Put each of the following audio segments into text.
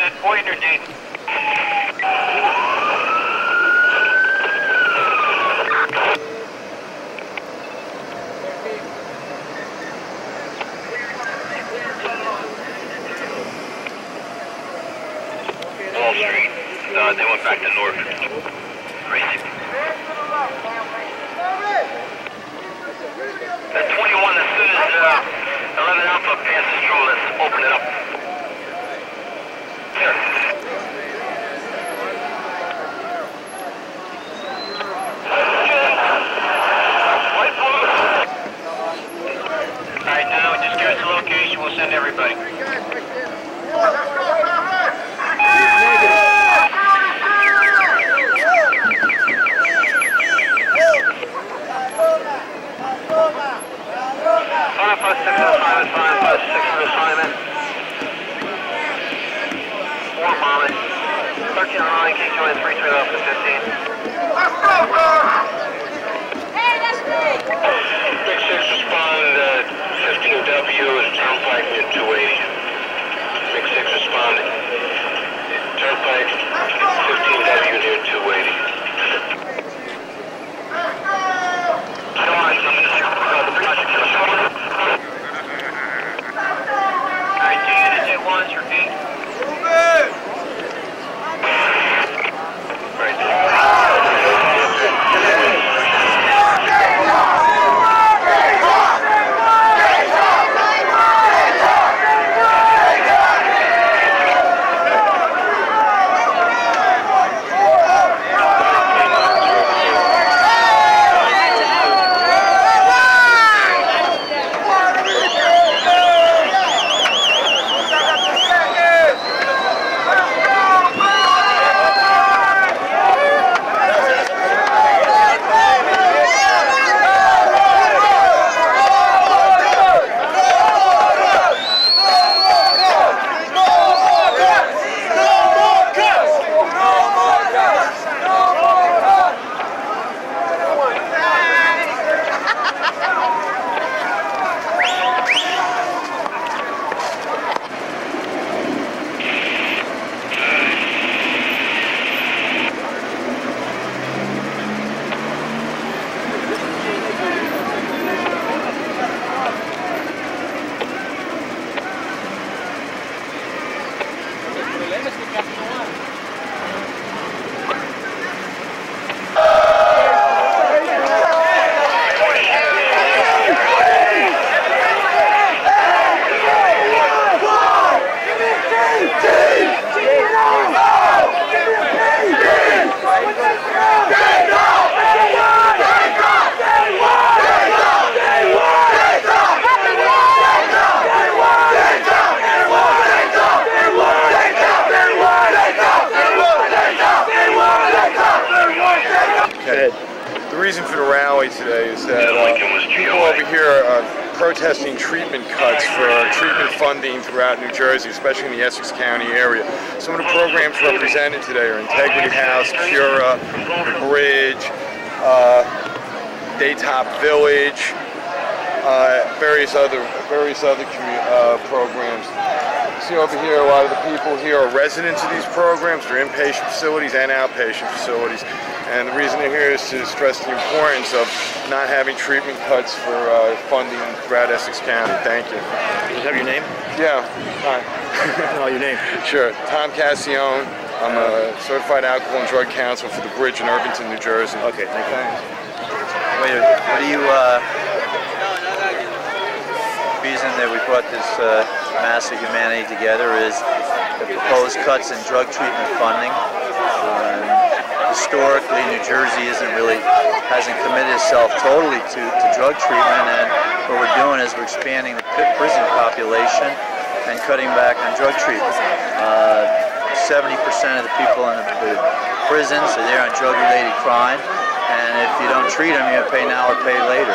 at Point or Dayton? Wall Street. They went back to North. Crazy. That 21, as soon as 11 Alpha passes through, let's open it up. There. Alright, now just give us the location, we'll send everybody. The reason for the rally today is that people over here are protesting treatment cuts for treatment funding throughout New Jersey, especially in the Essex County area. Some of the programs represented today are Integrity House, CURA, The Bridge, Daytop Village, various other programs. See over here, a lot of the people here are residents of these programs. They're inpatient facilities and outpatient facilities. And the reason they're here is to stress the importance of not having treatment cuts for funding throughout Essex County. Thank you. Does it have your name? Yeah. Hi. Oh, your name? Sure. Tom Cassione. I'm a certified alcohol and drug counselor for The Bridge in Irvington, New Jersey. Okay, thank you. What do you, reason that we brought this mass of humanity together is the proposed cuts in drug treatment funding. Historically, New Jersey hasn't committed itself totally to drug treatment, and what we're doing is we're expanding the prison population and cutting back on drug treatment. 70% of the people in the prisons are there on drug-related crime, and if you don't treat them, you're going to pay now or pay later.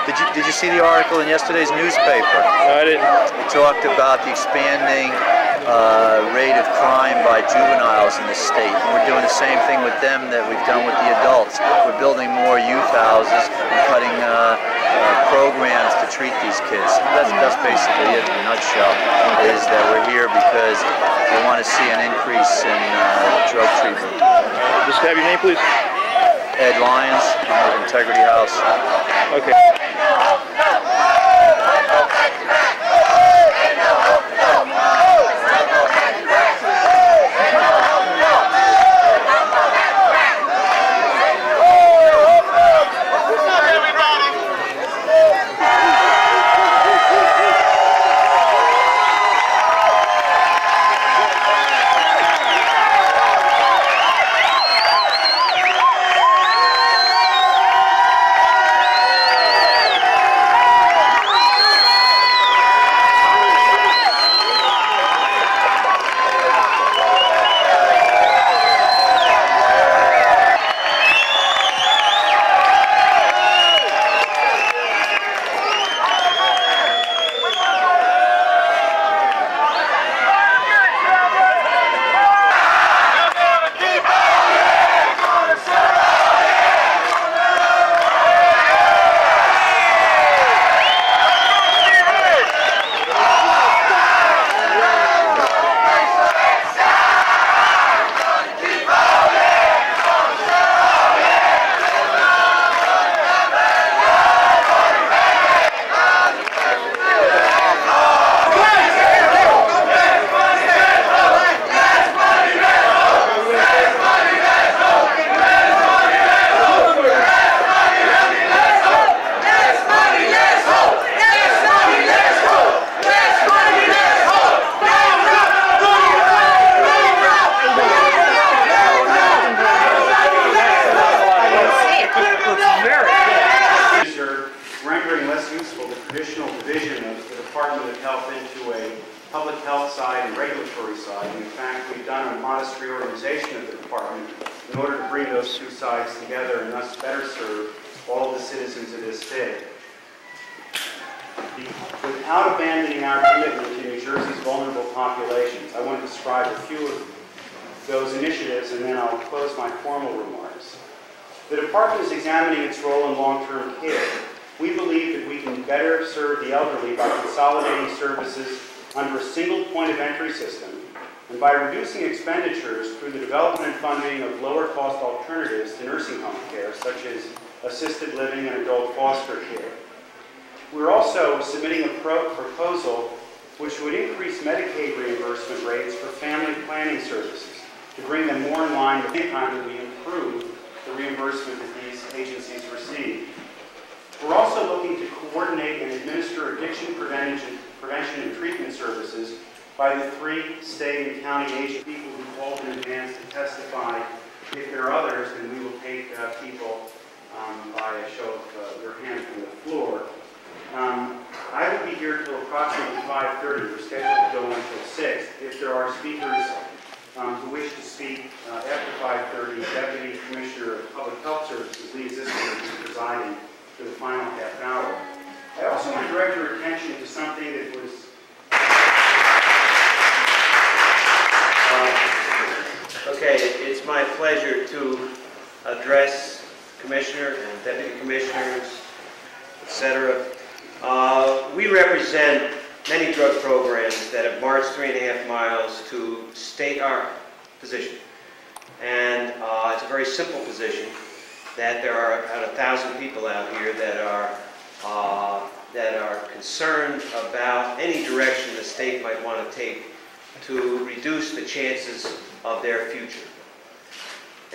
Did you see the article in yesterday's newspaper? No, I didn't. It talked about the expanding rate of crime by juveniles in the state. And we're doing the same thing with them that we've done with the adults. We're building more youth houses and cutting programs to treat these kids. That's basically it in a nutshell, is that we're here because we want to see an increase in drug treatment. Just have your name, please. Ed Lyons, I'm with Integrity House. Okay. Public health side and regulatory side. In fact, we've done a modest reorganization of the department in order to bring those two sides together and thus better serve all the citizens of this state. Without abandoning our commitment to New Jersey's vulnerable populations, I want to describe a few of those initiatives and then I'll close my formal remarks. The department is examining its role in long-term care. We believe that we can better serve the elderly by consolidating services under a single point of entry system and by reducing expenditures through the development and funding of lower cost alternatives to nursing home care, such as assisted living and adult foster care. We're also submitting a proposal which would increase Medicaid reimbursement rates for family planning services to bring them more in line with the time that we improve the reimbursement that these agencies receive. We're also looking to coordinate and administer addiction prevention and treatment services by the 3 state and county agent people who called in advance to testify. If there are others, then we will take people by a show of their hand from the floor. I will be here till approximately 5:30. We're scheduled to go until 6. If there are speakers who wish to speak after 5:30, Deputy Commissioner of Public Health Services, Lee Ziskin, will be presiding for the final half hour. I also want to direct your attention to something that was okay, it's my pleasure to address Commissioner and Deputy Commissioners, etc. We represent many drug programs that have marched 3.5 miles to state our position. And it's a very simple position that there are about 1,000 people out here that are concerned about any direction the state might want to take to reduce the chances of their future.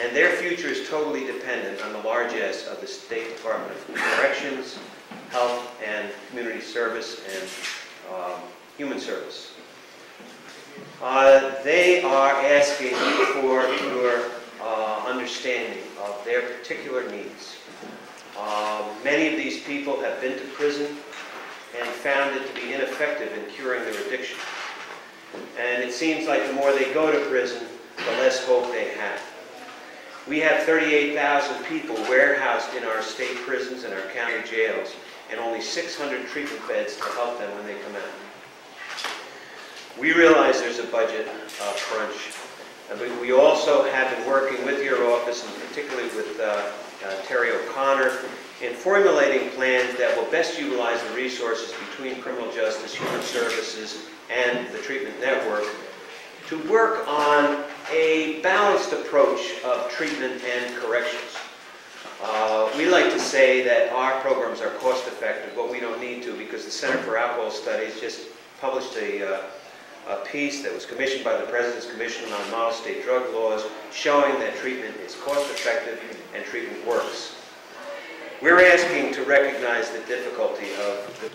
And their future is totally dependent on the large S of the State Department of Corrections, Health and Community Service, and Human Service. They are asking for your understanding of their particular needs. Many of these people have been to prison and found it to be ineffective in curing their addiction. And it seems like the more they go to prison, the less hope they have. We have 38,000 people warehoused in our state prisons and our county jails, and only 600 treatment beds to help them when they come out. We realize there's a budget crunch, but we also have been working with your office, and particularly with Terry O'Connor, in formulating plans that will best utilize the resources between criminal justice, human services, and the treatment network to work on a balanced approach of treatment and corrections. We like to say that our programs are cost effective, but we don't need to, because the Center for Alcohol Studies just published a piece that was commissioned by the President's Commission on Model State Drug Laws showing that treatment is cost effective and treatment works. We're asking to recognize the difficulty of the